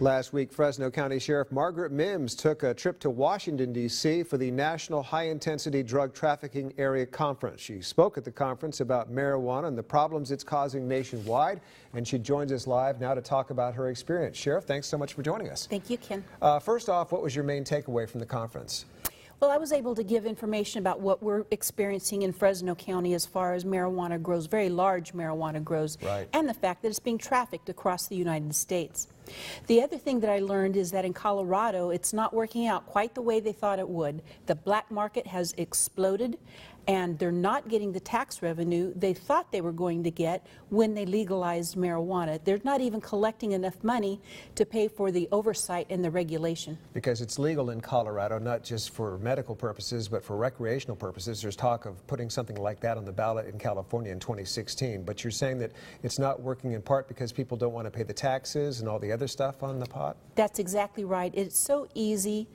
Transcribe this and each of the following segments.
Last week, Fresno County Sheriff Margaret Mims took a trip to Washington, D.C. for the National High-Intensity Drug Trafficking Area Conference. She spoke at the conference about marijuana and the problems it's causing nationwide, and she joins us live now to talk about her experience. Sheriff, thanks so much for joining us. Thank you, Ken. First off, what was your main takeaway from the conference? Well, I was able to give information about what we're experiencing in Fresno County as far as marijuana grows, very large marijuana grows, right, and the fact that it's being trafficked across the United States. The other thing that I learned is that in Colorado, it's not working out quite the way they thought it would. The black market has exploded, and they're not getting the tax revenue they thought they were going to get when they legalized marijuana. They're not even collecting enough money to pay for the oversight and the regulation. Because it's legal in Colorado, not just for medical purposes, but for recreational purposes. There's talk of putting something like that on the ballot in California in 2016. But you're saying that it's not working in part because people don't want to pay the taxes and all the other stuff on the pot? That's exactly right. It's so easy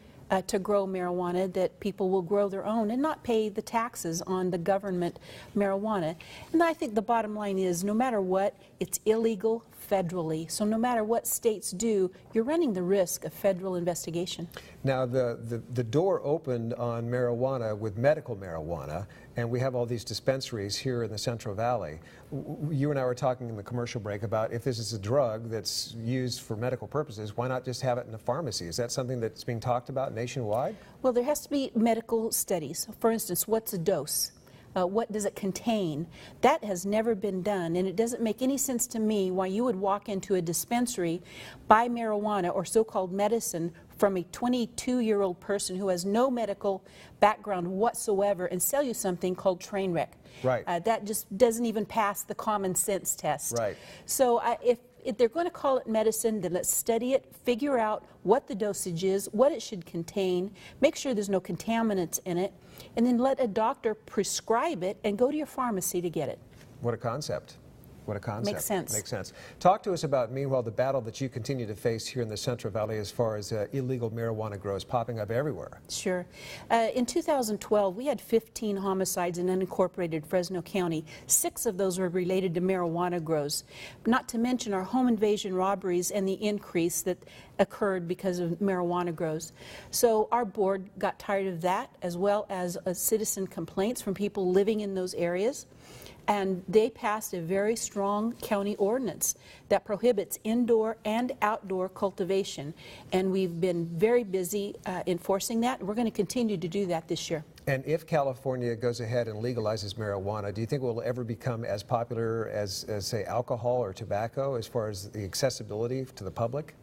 to grow marijuana that people will grow their own and not pay the taxes on the government marijuana. And I think the bottom line is no matter what, it's illegal federally. So no matter what states do, you're running the risk of federal investigation. Now the door opened on marijuana with medical marijuana, and we have all these dispensaries here in the Central Valley. You and I were talking in the commercial break about if this is a drug that's used for medical purposes, why not just have it in a pharmacy? Is that something that's being talked about nationwide? Well, there has to be medical studies. For instance, what's a dose? What does it contain? That has never been done, and it doesn't make any sense to me why you would walk into a dispensary, buy marijuana or so-called medicine from a 22-year-old person who has no medical background whatsoever and sell you something called train wreck. Right. That just doesn't even pass the common sense test. Right. So if they're going to call it medicine, then let's study it, figure out what the dosage is, what it should contain, make sure there's no contaminants in it, and then let a doctor prescribe it and go to your pharmacy to get it. What a concept. What a concept. Makes sense. Makes sense. Talk to us about, meanwhile, the battle that you continue to face here in the Central Valley as far as illegal marijuana grows popping up everywhere. Sure. In 2012, we had 15 homicides in unincorporated Fresno County. 6 of those were related to marijuana grows, not to mention our home invasion robberies and the increase that occurred because of marijuana grows. So our board got tired of that, as well as citizen complaints from people living in those areas. And they passed a very strong county ordinance that prohibits indoor and outdoor cultivation. And we've been very busy enforcing that. We're going to continue to do that this year. And if California goes ahead and legalizes marijuana, do you think it will ever become as popular as say, alcohol or tobacco as far as the accessibility to the public?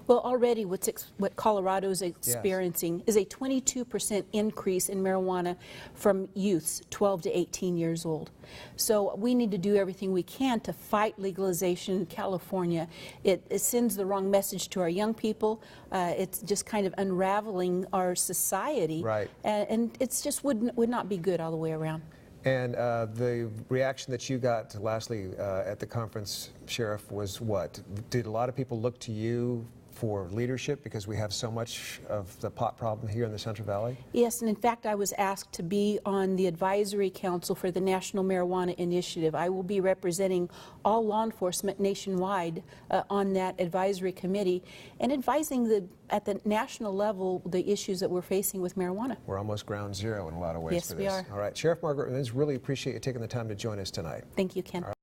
Well, already what Colorado is experiencing is a 22% increase in marijuana from youths 12 to 18 years old. So we need to do everything we can to fight legalization in California. It sends the wrong message to our young people. It's just kind of unraveling our society. Right. And it's just would not be good all the way around. And the reaction that you got lastly at the conference, Sheriff, was what? Did a lot of people look to you for leadership because we have so much of the pot problem here in the Central Valley? Yes, and in fact I was asked to be on the advisory council for the National Marijuana Initiative. I will be representing all law enforcement nationwide on that advisory committee and advising at the national level the issues that we're facing with marijuana. We're almost ground zero in a lot of ways yes, for this. Yes, we are. All right, Sheriff Margaret Mims, really appreciate you taking the time to join us tonight. Thank you, Ken.